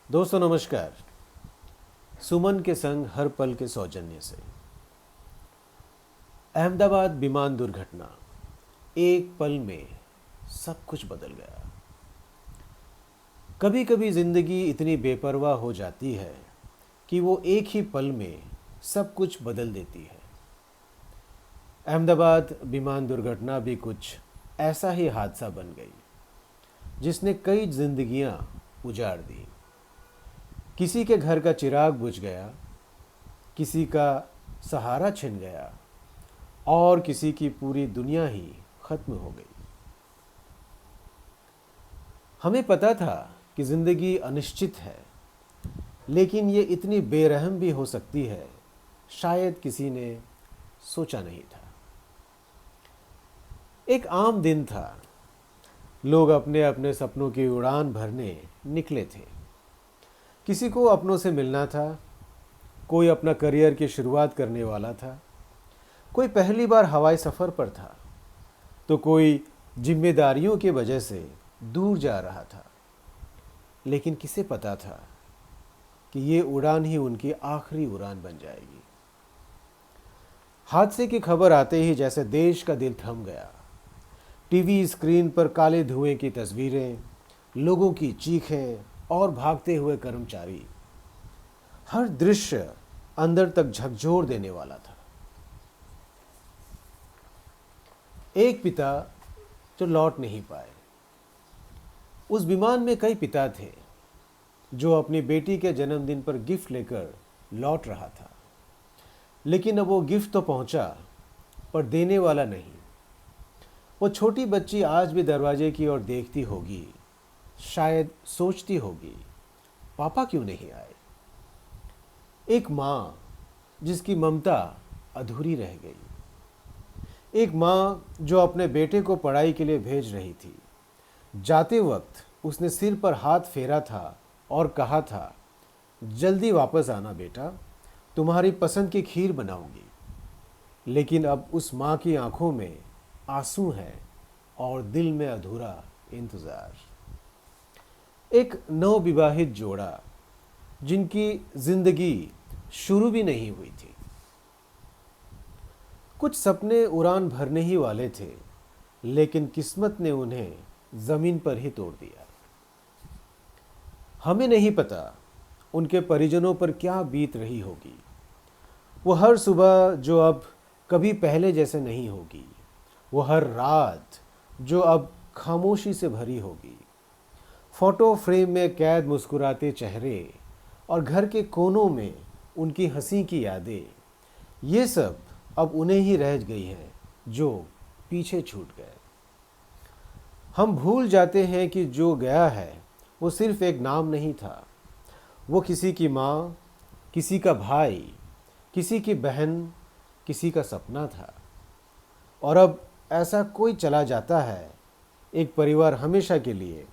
दोस्तों नमस्कार। सुमन के संग हर पल के सौजन्य से। अहमदाबाद विमान दुर्घटना, एक पल में सब कुछ बदल गया। कभी कभी जिंदगी इतनी बेपरवाह हो जाती है कि वो एक ही पल में सब कुछ बदल देती है। अहमदाबाद विमान दुर्घटना भी कुछ ऐसा ही हादसा बन गई जिसने कई जिंदगियां उजाड़ दी। किसी के घर का चिराग बुझ गया, किसी का सहारा छिन गया और किसी की पूरी दुनिया ही खत्म हो गई। हमें पता था कि जिंदगी अनिश्चित है, लेकिन ये इतनी बेरहम भी हो सकती है, शायद किसी ने सोचा नहीं था। एक आम दिन था। लोग अपने अपने सपनों की उड़ान भरने निकले थे। किसी को अपनों से मिलना था, कोई अपना करियर की शुरुआत करने वाला था, कोई पहली बार हवाई सफ़र पर था, तो कोई जिम्मेदारियों की वजह से दूर जा रहा था। लेकिन किसे पता था कि ये उड़ान ही उनकी आखिरी उड़ान बन जाएगी। हादसे की खबर आते ही जैसे देश का दिल थम गया। टीवी स्क्रीन पर काले धुएं की तस्वीरें, लोगों की चीखें और भागते हुए कर्मचारी, हर दृश्य अंदर तक झकझोर देने वाला था। एक पिता जो लौट नहीं पाए। उस विमान में कई पिता थे जो अपनी बेटी के जन्मदिन पर गिफ्ट लेकर लौट रहा था, लेकिन अब वो गिफ्ट तो पहुंचा पर देने वाला नहीं। वो छोटी बच्ची आज भी दरवाजे की ओर देखती होगी, शायद सोचती होगी, पापा क्यों नहीं आए। एक माँ जिसकी ममता अधूरी रह गई। एक माँ जो अपने बेटे को पढ़ाई के लिए भेज रही थी। जाते वक्त उसने सिर पर हाथ फेरा था और कहा था, जल्दी वापस आना बेटा, तुम्हारी पसंद की खीर बनाऊंगी। लेकिन अब उस माँ की आंखों में आंसू हैं और दिल में अधूरा इंतजार। एक नवविवाहित जोड़ा जिनकी जिंदगी शुरू भी नहीं हुई थी। कुछ सपने उड़ान भरने ही वाले थे, लेकिन किस्मत ने उन्हें जमीन पर ही तोड़ दिया। हमें नहीं पता उनके परिजनों पर क्या बीत रही होगी। वो हर सुबह जो अब कभी पहले जैसे नहीं होगी, वो हर रात जो अब खामोशी से भरी होगी। फोटो फ्रेम में कैद मुस्कुराते चेहरे और घर के कोनों में उनकी हंसी की यादें, ये सब अब उन्हें ही रह गई हैं जो पीछे छूट गए। हम भूल जाते हैं कि जो गया है वो सिर्फ एक नाम नहीं था। वो किसी की माँ, किसी का भाई, किसी की बहन, किसी का सपना था। और अब ऐसा कोई चला जाता है, एक परिवार हमेशा के लिए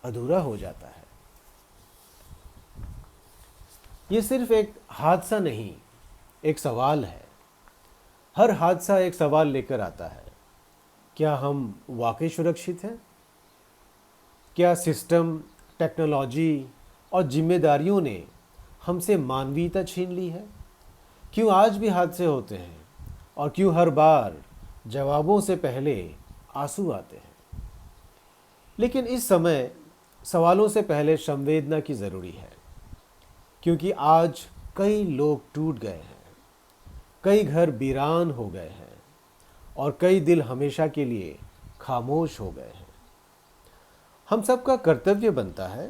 अधूरा हो जाता है। ये सिर्फ एक हादसा नहीं, एक सवाल है। हर हादसा एक सवाल लेकर आता है। क्या हम वाकई सुरक्षित हैं? क्या सिस्टम, टेक्नोलॉजी और जिम्मेदारियों ने हमसे मानवीयता छीन ली है? क्यों आज भी हादसे होते हैं और क्यों हर बार जवाबों से पहले आंसू आते हैं? लेकिन इस समय सवालों से पहले संवेदना की ज़रूरी है, क्योंकि आज कई लोग टूट गए हैं, कई घर वीरान हो गए हैं और कई दिल हमेशा के लिए खामोश हो गए हैं। हम सबका कर्तव्य बनता है,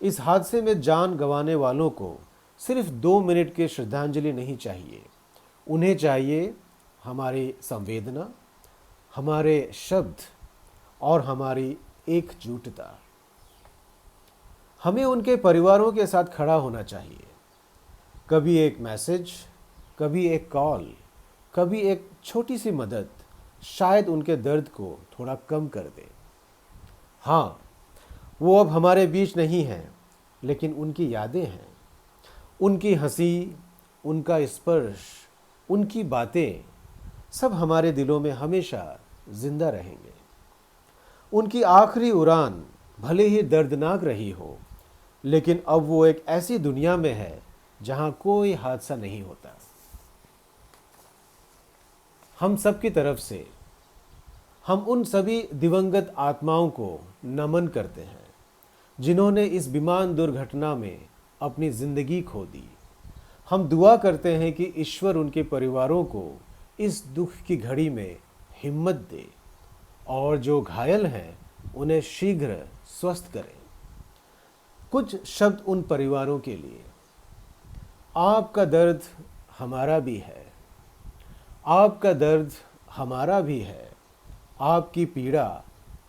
इस हादसे में जान गंवाने वालों को सिर्फ 2 मिनट की श्रद्धांजलि नहीं चाहिए। उन्हें चाहिए हमारी संवेदना, हमारे शब्द और हमारी एकजुटता। हमें उनके परिवारों के साथ खड़ा होना चाहिए। कभी एक मैसेज, कभी एक कॉल, कभी एक छोटी सी मदद शायद उनके दर्द को थोड़ा कम कर दे। हाँ, वो अब हमारे बीच नहीं हैं, लेकिन उनकी यादें हैं। उनकी हंसी, उनका स्पर्श, उनकी बातें सब हमारे दिलों में हमेशा जिंदा रहेंगे। उनकी आखिरी उड़ान भले ही दर्दनाक रही हो, लेकिन अब वो एक ऐसी दुनिया में है जहां कोई हादसा नहीं होता। हम सब की तरफ से हम उन सभी दिवंगत आत्माओं को नमन करते हैं जिन्होंने इस विमान दुर्घटना में अपनी जिंदगी खो दी। हम दुआ करते हैं कि ईश्वर उनके परिवारों को इस दुख की घड़ी में हिम्मत दे और जो घायल हैं उन्हें शीघ्र स्वस्थ करें। कुछ शब्द उन परिवारों के लिए। आपका दर्द हमारा भी है, आपका दर्द हमारा भी है, आपकी पीड़ा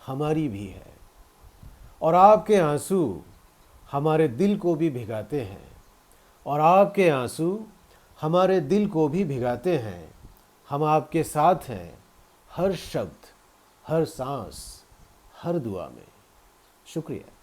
हमारी भी है, और आपके आंसू हमारे दिल को भी भिगाते हैं, और आपके आंसू हमारे दिल को भी भिगाते हैं। हम आपके साथ हैं हर शब्द, हर सांस, हर दुआ में। शुक्रिया।